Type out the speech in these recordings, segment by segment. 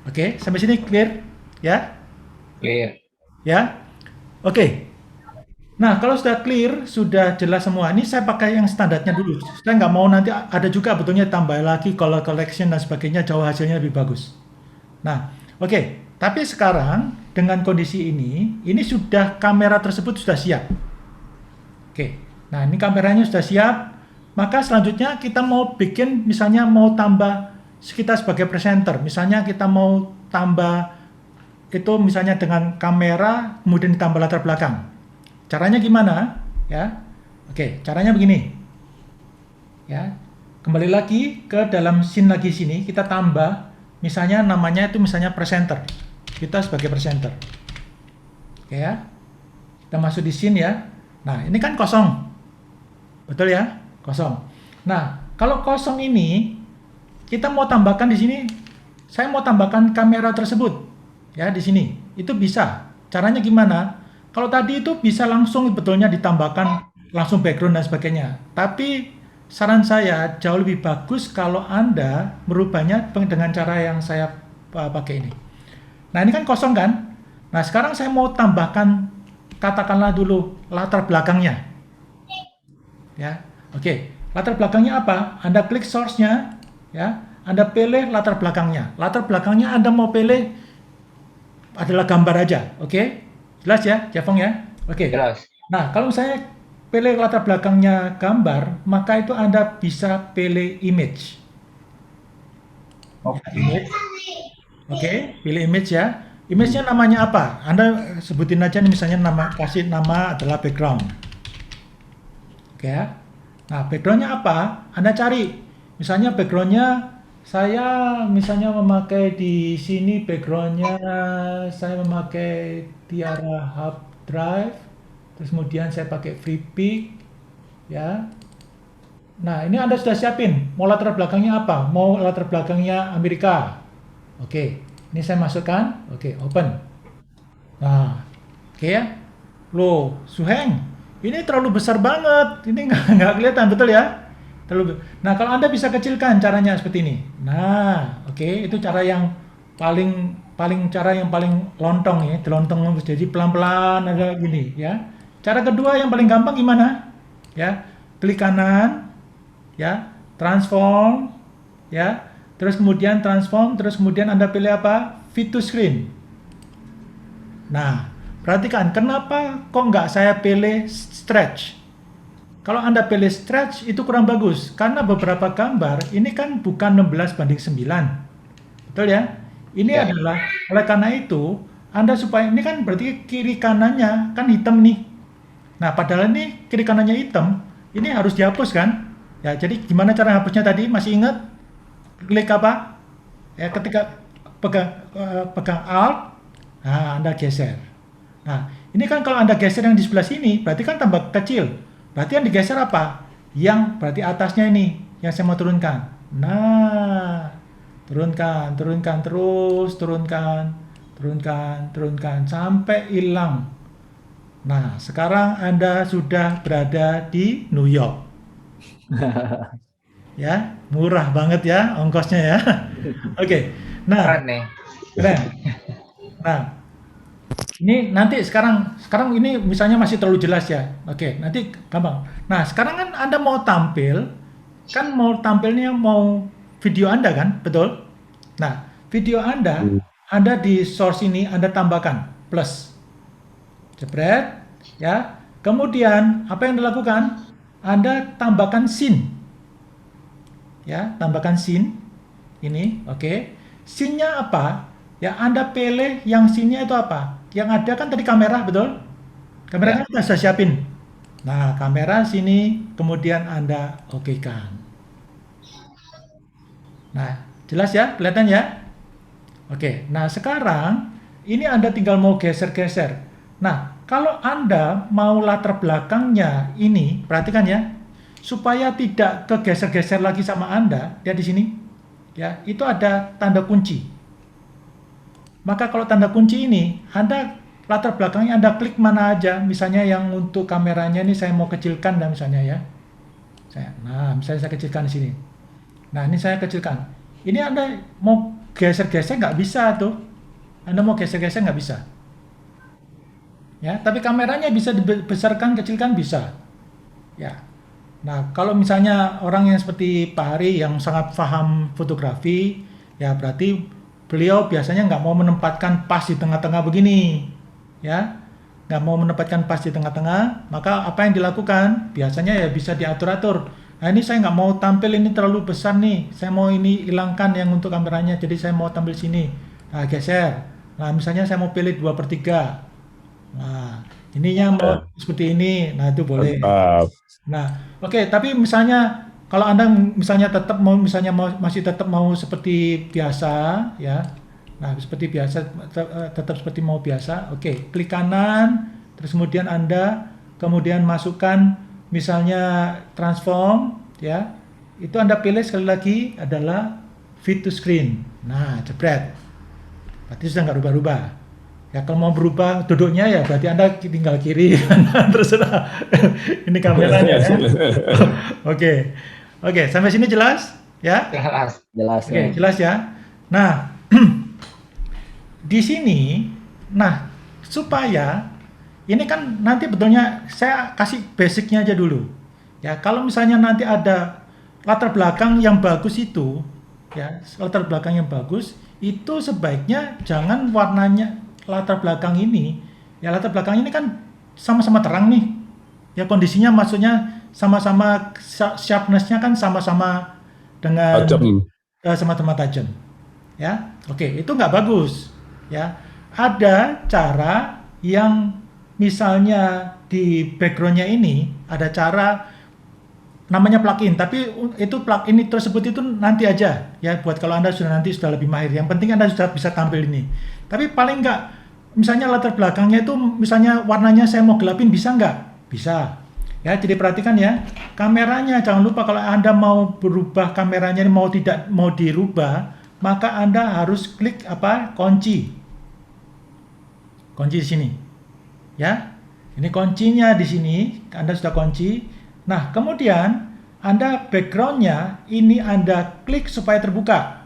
Oke, sampai sini clear? Ya? Clear. Ya? Oke. Nah, kalau sudah clear, sudah jelas semua, ini saya pakai yang standarnya dulu. Saya nggak mau nanti ada juga betulnya tambah lagi color collection dan sebagainya, jauh hasilnya lebih bagus. Nah, oke. Tapi sekarang dengan kondisi ini sudah kamera tersebut sudah siap. Oke. Nah, ini kameranya sudah siap. Maka selanjutnya kita mau bikin misalnya mau tambah kita sebagai presenter. Misalnya kita mau tambah itu misalnya dengan kamera kemudian ditambah latar belakang. Caranya gimana? Ya. Oke, caranya begini. Ya. Kembali lagi ke dalam scene lagi sini, kita tambah misalnya namanya itu misalnya presenter. Kita sebagai presenter. Oke ya. Kita masuk di scene ya. Nah, ini kan kosong. Betul ya? Kosong. Nah, kalau kosong ini kita mau tambahkan di sini, saya mau tambahkan kamera tersebut ya di sini. Itu bisa. Caranya gimana? Kalau tadi itu bisa langsung betulnya ditambahkan langsung background dan sebagainya. Tapi saran saya jauh lebih bagus kalau Anda merubahnya dengan cara yang saya pakai ini. Nah, ini kan kosong kan? Nah, sekarang saya mau tambahkan katakanlah dulu latar belakangnya ya. Oke, latar belakangnya apa? Anda klik source-nya ya. Anda pilih latar belakangnya. Latar belakangnya Anda mau pilih adalah gambar aja. Oke? Jelas ya, Javong ya? Oke. Jelas. Nah, kalau saya pilih latar belakangnya gambar, maka itu Anda bisa pilih image. Ya, Oke. image. Oke, pilih image ya. Image-nya namanya apa? Anda sebutin aja nih misalnya kasih nama adalah background. Oke ya. Nah, backgroundnya apa? Anda cari. Misalnya backgroundnya saya misalnya memakai di sini backgroundnya saya memakai Tiara Hub Drive. Terus kemudian saya pakai FreePic ya. Nah, ini Anda sudah siapin. Mau latar belakangnya apa? Mau latar belakangnya Amerika. Oke, ini saya masukkan. Oke, open. Nah, oke ya. Loh, Suheng, ini terlalu besar banget. Ini nggak kelihatan, betul ya? Nah, kalau Anda bisa kecilkan caranya seperti ini. Nah, oke, itu cara yang paling paling cara yang paling lontong ya, telontong jadi pelan-pelan ada gini ya. Cara kedua yang paling gampang gimana? Ya, klik kanan, ya, transform, ya, terus kemudian transform, terus kemudian Anda pilih apa? Fit to screen. Nah, perhatikan kenapa kok nggak saya pilih stretch. Kalau Anda pilih stretch itu kurang bagus karena beberapa gambar ini kan bukan 16 banding 9. Betul ya? Ini Ya. adalah oleh karena itu Anda supaya ini kan berarti kiri kanannya kan hitam nih. Nah, padahal ini kiri kanannya hitam, ini harus dihapus kan? Ya, jadi gimana cara hapusnya tadi? Masih ingat? Klik apa? Ya, ketika pegang Alt, nah Anda geser. Nah, ini kan kalau Anda geser yang di sebelah sini, berarti kan tambah kecil. Berarti yang digeser apa? Yang berarti atasnya ini, yang saya mau turunkan. Nah, turunkan, turunkan terus, turunkan, turunkan, turunkan, sampai hilang. Nah, sekarang Anda sudah berada di New York. Ya, murah banget ya ongkosnya ya. Oke, nah, Keren nih. keren. Nah, ini nanti sekarang ini misalnya masih terlalu jelas ya. Oke, nanti gampang. Nah, sekarang kan Anda mau tampil, kan mau tampilnya mau video Anda kan, betul? Nah, video Anda di source ini Anda tambahkan plus, jebret, ya. Kemudian apa yang dilakukan? Anda tambahkan scene, ya, tambahkan scene ini, oke. Scene-nya apa? Ya, Anda pilih yang scene-nya itu apa? Yang ada kan tadi kamera, betul? Kameranya Ya. kita sudah siapin. Nah, kamera sini kemudian Anda okekan. Nah, jelas ya? Kelihatan ya? Oke. Nah, sekarang ini Anda tinggal mau geser-geser. Nah, kalau Anda mau latar belakangnya ini, perhatikan ya, supaya tidak kegeser-geser lagi sama Anda, lihat di sini. Ya, itu ada tanda kunci. Maka kalau tanda kunci ini, Anda latar belakangnya Anda klik mana aja, misalnya yang untuk kameranya ini saya mau kecilkan dan misalnya ya. Nah, misalnya saya kecilkan di sini. Nah, ini saya kecilkan. Ini Anda mau geser-geser nggak bisa tuh. Anda mau geser-geser nggak bisa. Ya, tapi kameranya bisa dibesarkan, kecilkan bisa. Ya. Nah, kalau misalnya orang yang seperti Pak Hari yang sangat paham fotografi, ya berarti beliau biasanya nggak mau menempatkan pas di tengah-tengah begini, ya, nggak mau menempatkan pas di tengah-tengah, maka apa yang dilakukan? Biasanya ya bisa diatur-atur. Nah ini saya nggak mau tampil ini terlalu besar nih, saya mau ini hilangkan yang untuk kameranya, jadi saya mau tampil sini. Nah geser. Nah misalnya saya mau pilih 2/3. Nah ininya mau Ya, seperti ini, nah itu boleh. mantap. Nah, oke, tapi misalnya kalau Anda misalnya tetap mau misalnya masih tetap mau seperti biasa ya. Nah, seperti biasa tetap seperti mau biasa. Oke, klik kanan, terus kemudian Anda kemudian masukkan misalnya transform ya. Itu Anda pilih sekali lagi adalah fit to screen. Nah, jebret. Berarti sudah nggak rubah-rubah. Ya kalau mau berubah duduknya ya berarti Anda tinggal kiri kanan terserah. Ini kameranya ya. Oke. Oke, sampai sini jelas? Ya? Jelas. Jelas, Oke, Bang. jelas ya. Nah, di sini nah supaya ini kan nanti betulnya saya kasih basicnya aja dulu. Ya, kalau misalnya nanti ada latar belakang yang bagus itu, ya, latar belakang yang bagus itu sebaiknya jangan warnanya latar belakang ini. Ya, latar belakang ini kan sama-sama terang nih. Ya, kondisinya maksudnya sama-sama sharpness-nya kan sama-sama dengan Tajam. sama-sama tajam. Ya, oke, itu nggak bagus. Ya, ada cara yang misalnya di backgroundnya ini ada cara namanya plugin, tapi itu plugin tersebut itu nanti aja ya buat kalau Anda sudah lebih mahir. Yang penting Anda sudah bisa tampil ini. Tapi paling nggak misalnya latar belakangnya itu misalnya warnanya saya mau gelapin bisa nggak? Bisa. Ya, jadi perhatikan ya. Kameranya jangan lupa kalau Anda mau berubah kameranya mau tidak mau dirubah, maka Anda harus klik apa? Kunci. Kunci di sini. Ya. Ini kuncinya di sini, Anda sudah kunci. Nah, kemudian Anda backgroundnya ini Anda klik supaya terbuka.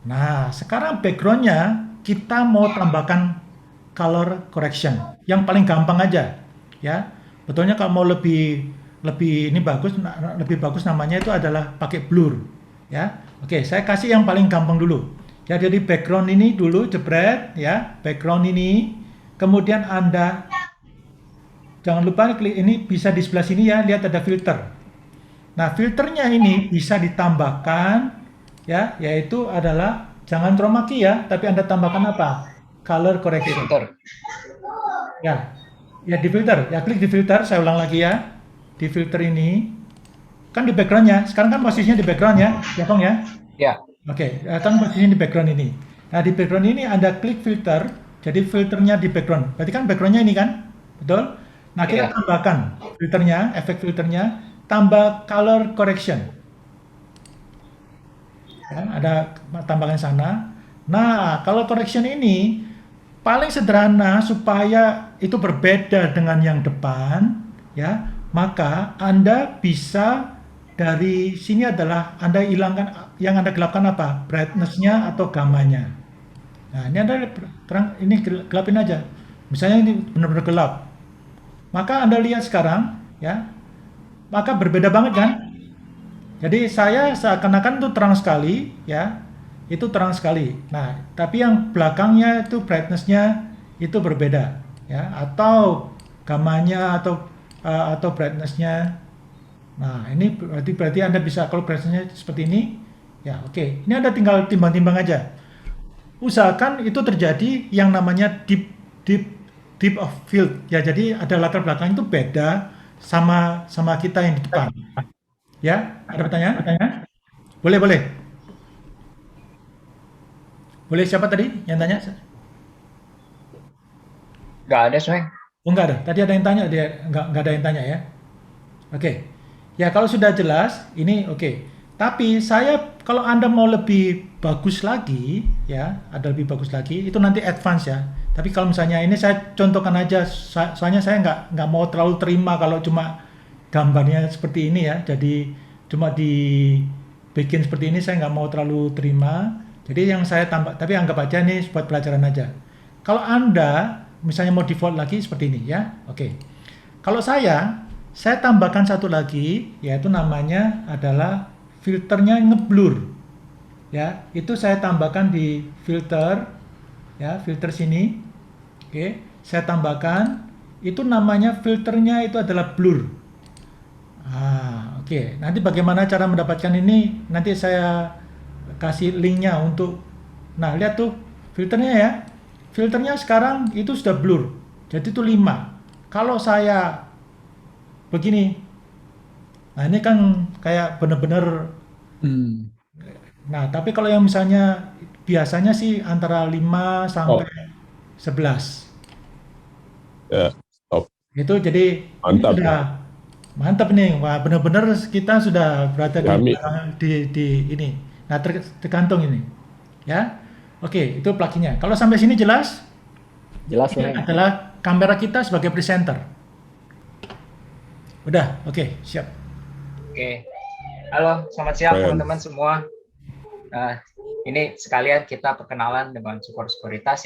Nah, sekarang backgroundnya kita mau tambahkan color correction. Yang paling gampang aja, ya. Betulnya kalau mau lebih lebih ini bagus, lebih bagus namanya itu adalah pakai blur, ya. Oke, saya kasih yang paling gampang dulu. Ya, jadi background ini dulu jebret, ya. Background ini, kemudian Anda jangan lupa klik ini bisa di sebelah sini ya, lihat ada filter. Nah, filternya ini bisa ditambahkan ya, yaitu adalah jangan chroma key ya, tapi Anda tambahkan apa? Color correction. Filter. Ya. Ya di filter, ya klik di filter, saya ulang lagi ya. Di filter ini kan di backgroundnya, sekarang kan posisinya di background ya, ya Kong ya. Ya. Oke, kan posisinya di background ini. Nah di background ini Anda klik filter, jadi filternya di background. Berarti kan backgroundnya ini kan, betul? Nah kita Iya. tambahkan filternya, efek filternya, tambah color correction. Ya, ada tambahan sana. Nah, color correction ini paling sederhana supaya itu berbeda dengan yang depan, ya. Maka Anda bisa dari sini adalah Anda hilangkan yang Anda gelapkan apa? Brightness-nya atau gamanya. Nah, ini Anda terang ini gelapin aja. Misalnya ini benar-benar gelap. Maka Anda lihat sekarang, ya. Maka berbeda banget kan? Jadi saya seakan-akan itu terang sekali, ya, itu terang sekali. Nah, tapi yang belakangnya itu brightness-nya itu berbeda, ya, atau gamanya atau brightness-nya. Nah, ini berarti Anda bisa kalau brightness-nya seperti ini, ya, oke. Ini Anda tinggal timbang-timbang aja. Usahakan itu terjadi yang namanya deep deep of field, ya. Jadi ada latar belakang itu beda sama sama kita yang di depan. Ya, ada pertanyaan? Boleh, boleh. Boleh siapa tadi yang tanya? Nggak ada, Soeng. Oh, enggak ada. Tadi ada yang tanya, dia enggak ada yang tanya ya. Oke. Ya, kalau sudah jelas, ini oke. Tapi saya kalau Anda mau lebih bagus lagi, ya, ada lebih bagus lagi, itu nanti advance ya. Tapi kalau misalnya ini saya contohkan aja, soalnya saya nggak mau terlalu terima kalau cuma gambarnya seperti ini ya. Jadi cuma di bikin seperti ini saya nggak mau terlalu terima. Jadi yang saya tambah, tapi anggap aja nih buat pelajaran aja. Kalau Anda misalnya mau default lagi seperti ini ya, oke. Kalau saya tambahkan satu lagi, yaitu namanya adalah filternya ngeblur. Ya, itu saya tambahkan di filter, ya, filter sini. Oke, saya tambahkan, itu namanya filternya itu adalah blur. Oke. Nanti bagaimana cara mendapatkan ini? Nanti saya kasih linknya untuk. Nah, lihat tuh filternya ya. Filternya sekarang itu sudah blur. Jadi itu 5. Kalau saya begini, nah ini kan kayak bener-bener. Hmm. Nah, tapi kalau yang misalnya biasanya sih antara 5 sampai Oh, 11. ya, stop. Itu jadi ini Mantap. sudah mantap nih. Wah, benar-benar kita sudah berada di Kami, di ini. Nah, tergantung ini. Ya. Oke, itu pluginnya. Kalau sampai sini jelas, Jelas ini ini. adalah kamera kita sebagai presenter. Udah, oke, siap. Oke. Halo, selamat siang keren. teman-teman semua. Nah, ini sekalian kita perkenalan dengan Super Sekuritas